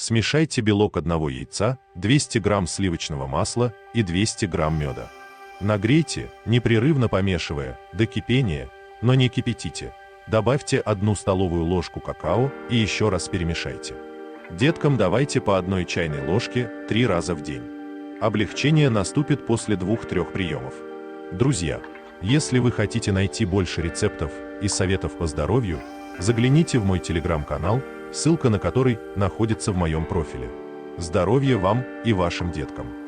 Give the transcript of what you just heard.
Смешайте белок одного яйца, 200 грамм сливочного масла и 200 грамм меда. Нагрейте, непрерывно помешивая, до кипения, но не кипятите. Добавьте 1 столовую ложку какао и еще раз перемешайте. Деткам давайте по 1 чайной ложке 3 раза в день. Облегчение наступит после 2-3 приемов. Друзья, если вы хотите найти больше рецептов и советов по здоровью, загляните в мой телеграм-канал, ссылка на который находится в моем профиле. Здоровья вам и вашим деткам!